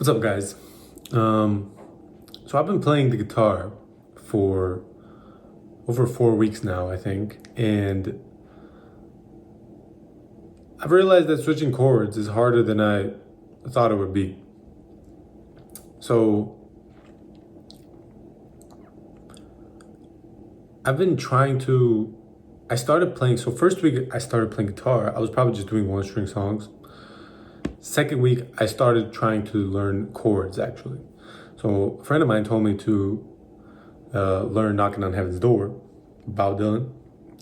What's up, guys? So I've been playing the guitar for over 4 weeks now, I think, and I've realized that switching chords is harder than I thought it would be. So I've been trying to. I started playing. So first week I started playing guitar. I was probably just doing one string songs. Second week I started trying to learn chords actually. So a friend of mine told me to learn "Knockin' on Heaven's Door" by Dylan,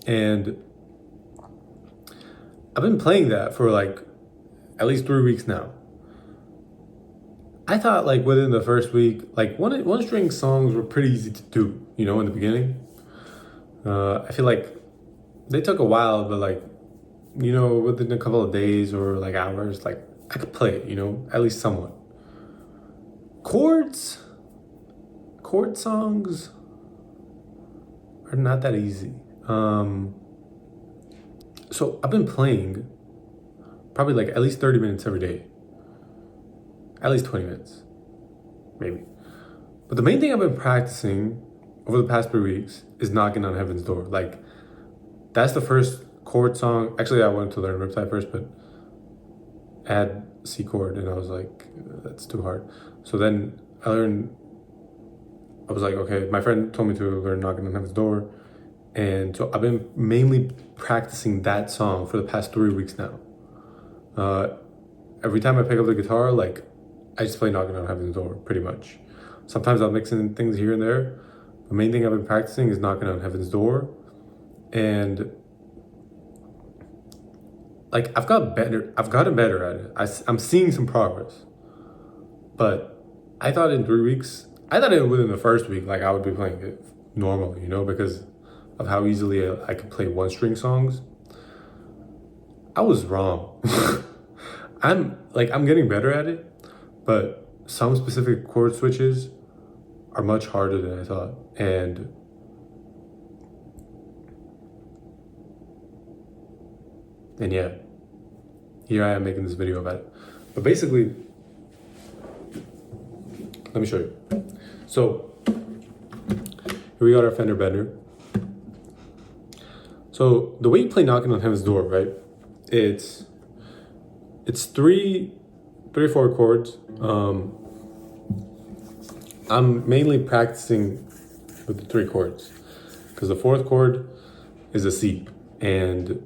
and I've been playing that for like at least 3 weeks now. I thought like within the first week, like one string songs were pretty easy to do, in the beginning. I feel like they took a while, but like, within a couple of days or like hours, like I could play it, at least somewhat. Chord songs are not that easy. So I've been playing probably like at least 30 minutes every day. At least 20 minutes, maybe. But the main thing I've been practicing over the past 3 weeks is "Knockin' on Heaven's Door." Like, that's the first chord song. Actually, I wanted to learn Riptide first, but I had C chord, and I was like, that's too hard. So then I was like, okay, my friend told me to learn "Knockin' on Heaven's Door." And so I've been mainly practicing that song for the past 3 weeks now. Every time I pick up the guitar, like, I just play "Knockin' on Heaven's Door" pretty much. Sometimes I'll mix in things here and there. The main thing I've been practicing is "Knockin' on Heaven's Door." And like, I've gotten better at it. I'm seeing some progress. But I thought in 3 weeks, within the first week, like I would be playing it normally, because of how easily I could play one string songs. I was wrong. I'm getting better at it, but some specific chord switches are much harder than I thought. And yeah, here I am making this video about it. But basically, let me show you. So here we got our Fender Bender. So the way you play "Knockin' on Heaven's Door," right? It's three or four chords. I'm mainly practicing with the 3 chords because the 4th chord is a C, and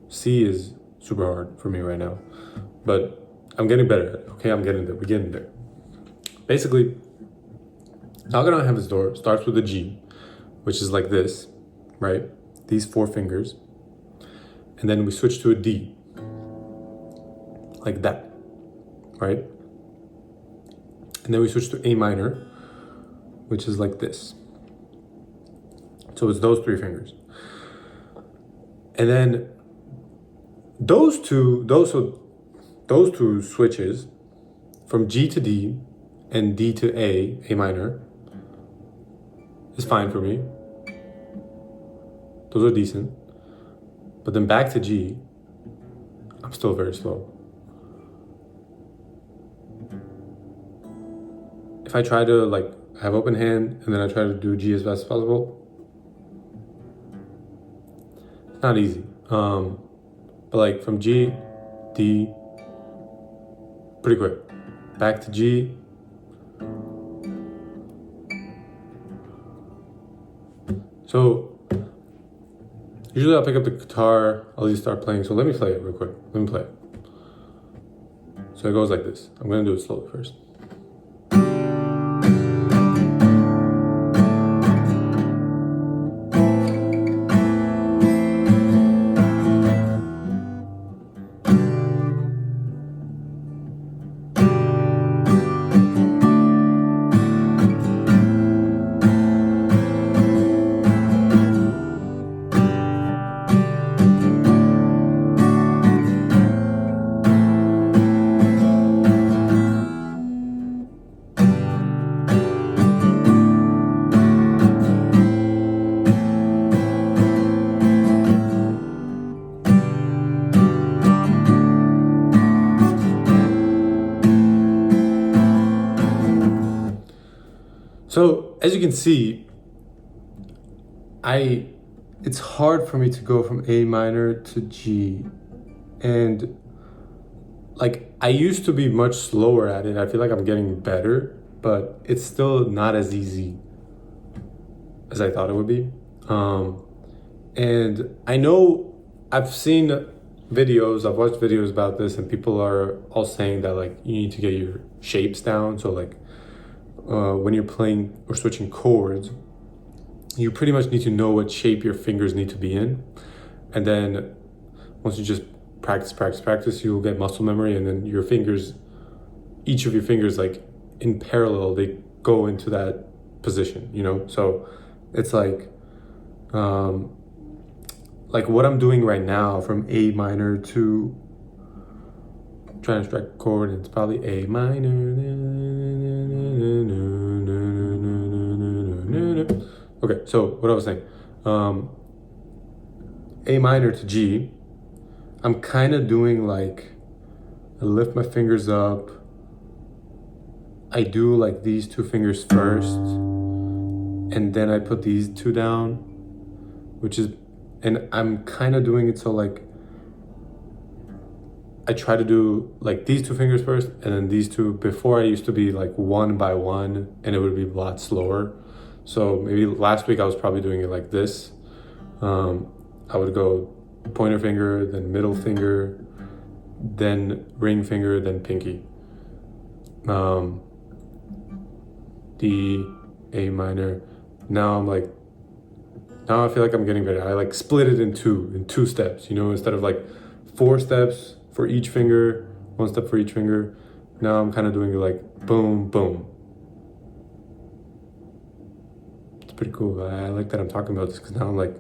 C is super hard for me right now, but I'm getting better at it. Okay, I'm getting there. We're getting there. Basically, "Knockin' on Heaven's Door" starts with a G, which is like this, right? These 4 fingers, and then we switch to a D, like that, right? And then we switch to A minor, which is like this. So it's those 3 fingers. And then those two switches from G to D and D to A minor, is fine for me. Those are decent. But then back to G, I'm still very slow. If I try to like have open hand and then I try to do G as fast as possible, it's not easy. But like from G, D, pretty quick. Back to G. So usually I'll pick up the guitar, I'll just start playing. So let me play it real quick. Let me play it. So it goes like this. I'm gonna do it slowly first. So as you can see, it's hard for me to go from A minor to G. And like I used to be much slower at it. I feel like I'm getting better, but it's still not as easy as I thought it would be. And I know I've seen videos, I've watched videos about this, and people are all saying that like you need to get your shapes down. So like when you're playing or switching chords, you pretty much need to know what shape your fingers need to be in. And then once you just practice, you'll get muscle memory, and then your fingers, each of your fingers, like in parallel, they go into that position, you know? So it's like what I'm doing right now from A minor to trying to strike a chord, it's probably A minor. Okay, so what I was saying, A minor to G, I'm kind of doing like, I lift my fingers up, I do like these two fingers first, and then I put these two down, which is, and I'm kind of doing it so like, I try to do like these two fingers first, and then these two. Before I used to be like one by one, and it would be a lot slower. So maybe last week I was probably doing it like this. I would go pointer finger, then middle finger, then ring finger, then pinky. D, A minor. Now I feel like I'm getting better. I like split it in two steps, you know, instead of like 4 steps for each finger, 1 step for each finger. Now I'm kind of doing it like boom, boom. It's pretty cool. I like that I'm talking about this because now I'm like,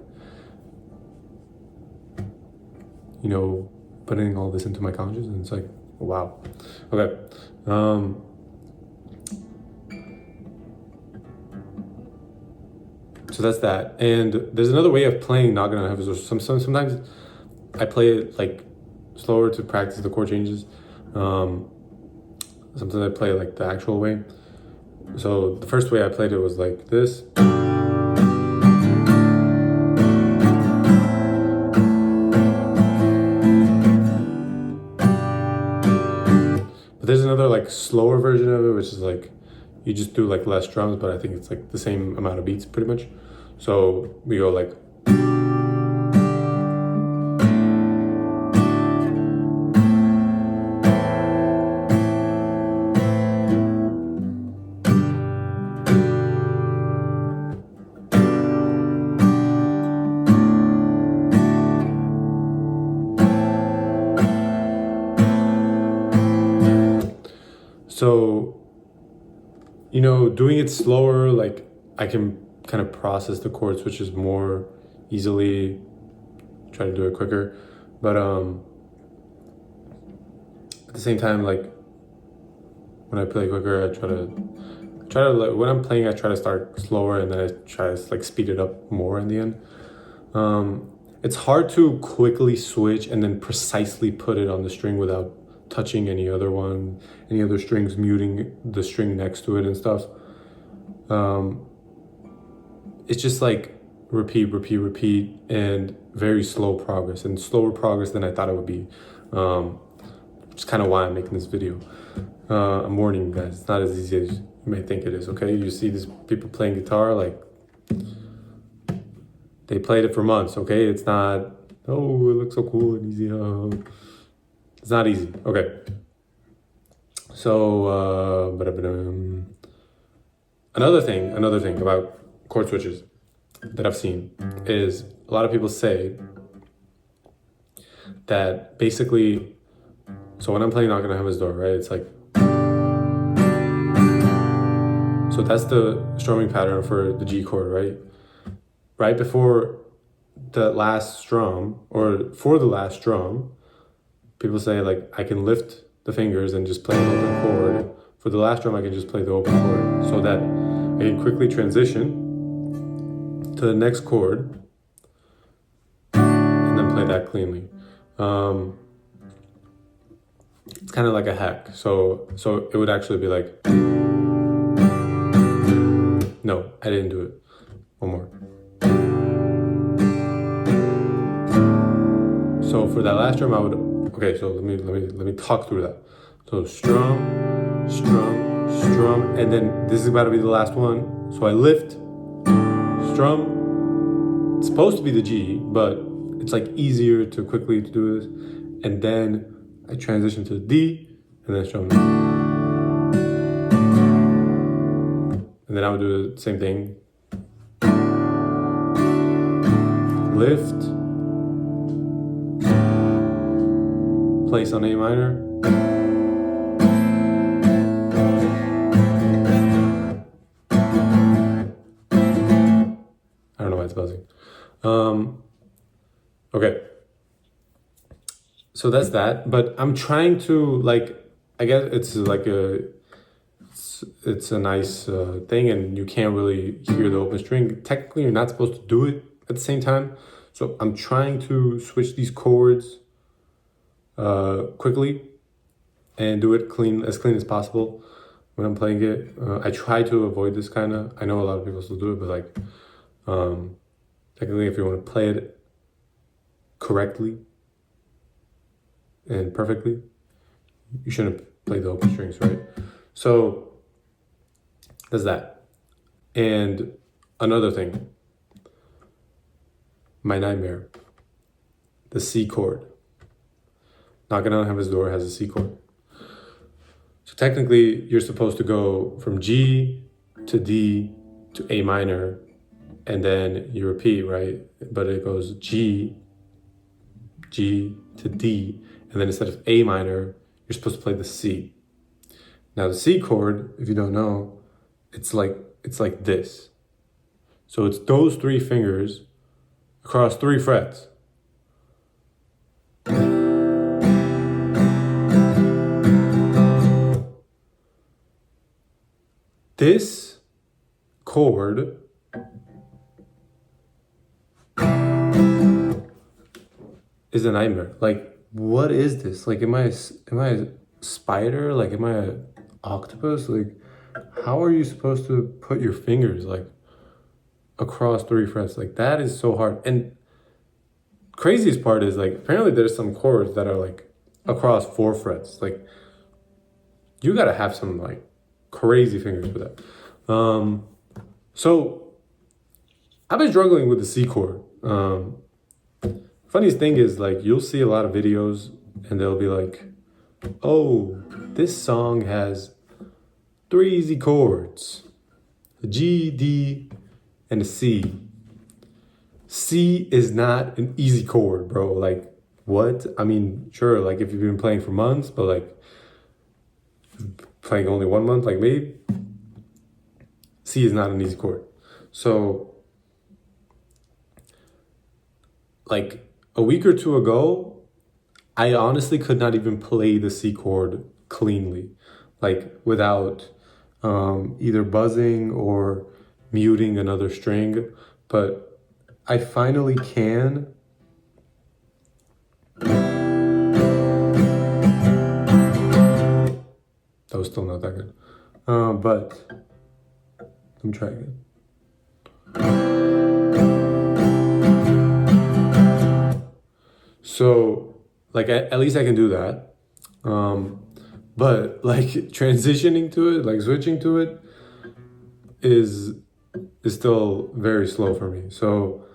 you know, putting all this into my conscious, and it's like, wow. Okay. So that's that. And there's another way of playing Knockin on Heavens. Sometimes I play it like slower to practice the chord changes. Sometimes I play it like the actual way. So the first way I played it was like this. But there's another like slower version of it, which is like, you just do like less drums, but I think it's like the same amount of beats pretty much. So we go like, so, you know, doing it slower, like I can kind of process the chord switches more easily, try to do it quicker. But at the same time, like when I play quicker, I try to like, when I'm playing, I try to start slower, and then I try to like speed it up more in the end. It's hard to quickly switch and then precisely put it on the string without touching any other strings, muting the string next to it and stuff. It's just like repeat, and very slow progress, and slower progress than I thought it would be. Which is kind of why I'm making this video. I'm warning you guys, it's not as easy as you may think it is, okay? You see these people playing guitar, like, they played it for months, okay? It's not, oh, it looks so cool and easy. It's not easy, okay? So, another thing about chord switches that I've seen is a lot of people say that basically, so when I'm playing Knockin' on Heaven's Door, right, it's like, so that's the strumming pattern for the G chord, right? Right before the last strum, or for the last drum, people say like, I can lift the fingers and just play an open chord. For the last drum, I can just play the open chord so that I can quickly transition to the next chord and then play that cleanly. It's kind of like a hack. So it would actually be like, I didn't do it. One more. So for that last drum, I would. Okay, so let me talk through that. So strum, strum, strum, and then this is about to be the last one. So I lift, strum. It's supposed to be the G, but it's like easier to quickly to do this. And then I transition to the D, and then strum. And then I would do the same thing. Lift, place on A minor, I don't know why it's buzzing. Okay, so that's that. But I'm trying to, like, I guess it's like it's a nice thing, and you can't really hear the open string. Technically, you're not supposed to do it at the same time. So I'm trying to switch these chords quickly and do it as clean as possible when I'm playing it. I try to avoid this kind of. I know a lot of people still do it, but like technically, if you want to play it correctly and perfectly, you shouldn't play the open strings, right? So there's that. And another thing, my nightmare, the C chord. Knockin' on Heaven's Door has a C chord. So technically, you're supposed to go from G to D to A minor, and then you repeat, right? But it goes G, G to D, and then instead of A minor, you're supposed to play the C. Now the C chord, if you don't know, it's like this. So it's those three fingers across 3 frets. This chord is a nightmare. Like, what is this? Like, am I a spider? Like, am I an octopus? Like, how are you supposed to put your fingers like across 3 frets? Like, that is so hard. And craziest part is, like, apparently there's some chords that are like across 4 frets. Like, you gotta have some like crazy fingers for that. So I've been struggling with the C chord. Funniest thing is, like, you'll see a lot of videos and they'll be like, oh, this song has 3 easy chords, a G, D, and a C. C is not an easy chord, bro. Like, what? I mean, sure, like, if you've been playing for months, but like playing only 1 month, like maybe, C is not an easy chord. So like a week or two ago, I honestly could not even play the C chord cleanly, like without either buzzing or muting another string. But I finally can. That was still not that good. But let me try again. So, like, at least I can do that. But like transitioning to it, like switching to it, is still very slow for me. So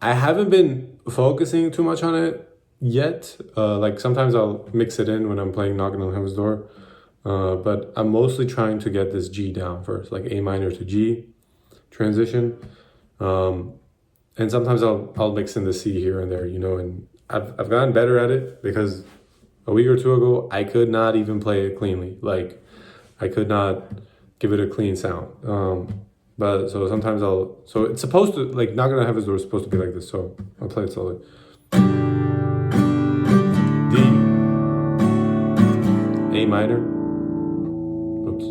I haven't been focusing too much on it yet. Like sometimes I'll mix it in when I'm playing Knockin' on Heaven's Door. But I'm mostly trying to get this G down first, like A minor to G transition. And sometimes I'll mix in the C here and there, you know, and I've gotten better at it because a week or two ago, I could not even play it cleanly. Like, I could not give it a clean sound. But so sometimes so it's supposed to, like, Knockin' on Heaven's Door is supposed to be like this. So I'll play it slowly. D, A minor, oops,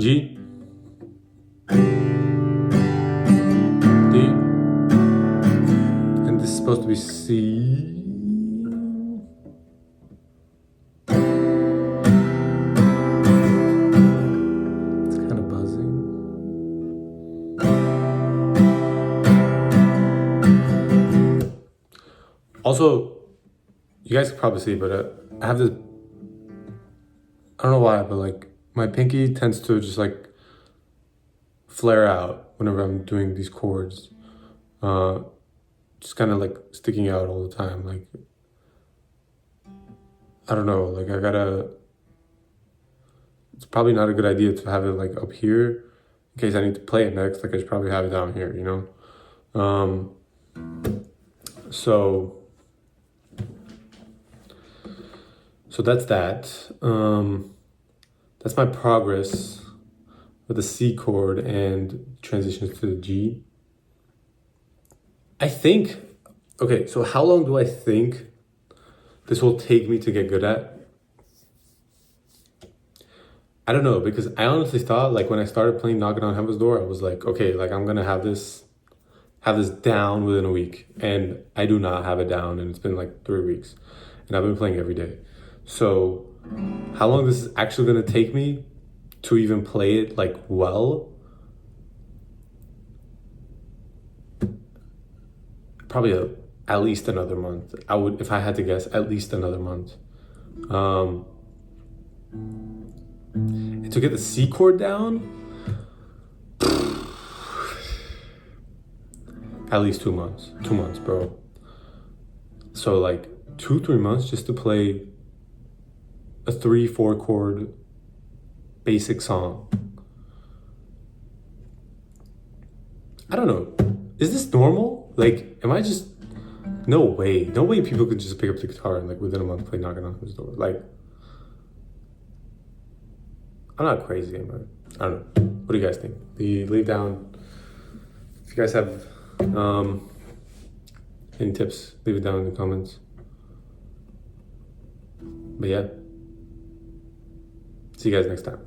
G, D, and this is supposed to be C, Also, you guys can probably see, but I have this. I don't know why, but like my pinky tends to just like flare out whenever I'm doing these chords. Just kind of like sticking out all the time. Like, I don't know, like I gotta, it's probably not a good idea to have it like up here in case I need to play it next. Like I should probably have it down here, you know? So that's that. That's my progress with the C chord and transitions to the G. I think, okay, so how long do I think this will take me to get good at? I don't know, because I honestly thought, like, when I started playing Knockin' on Heaven's Door, I was like, okay, like, I'm gonna have this down within a week. And I do not have it down, and it's been like 3 weeks. And I've been playing every day. So how long this is actually gonna take me to even play it, like, well? Probably at least another month. I would, if I had to guess, at least another month. And to get the C chord down, at least 2 months. 2 months, bro. So like 2-3 months just to play a 3-4 chord basic song. I don't know. Is this normal? Like, am I just... No way people could just pick up the guitar and like within a month play Knockin' on His Door. Like, I'm not crazy, am I? I don't know. What do you guys think? Leave down, if you guys have any tips, leave it down in the comments. But yeah, see you guys next time.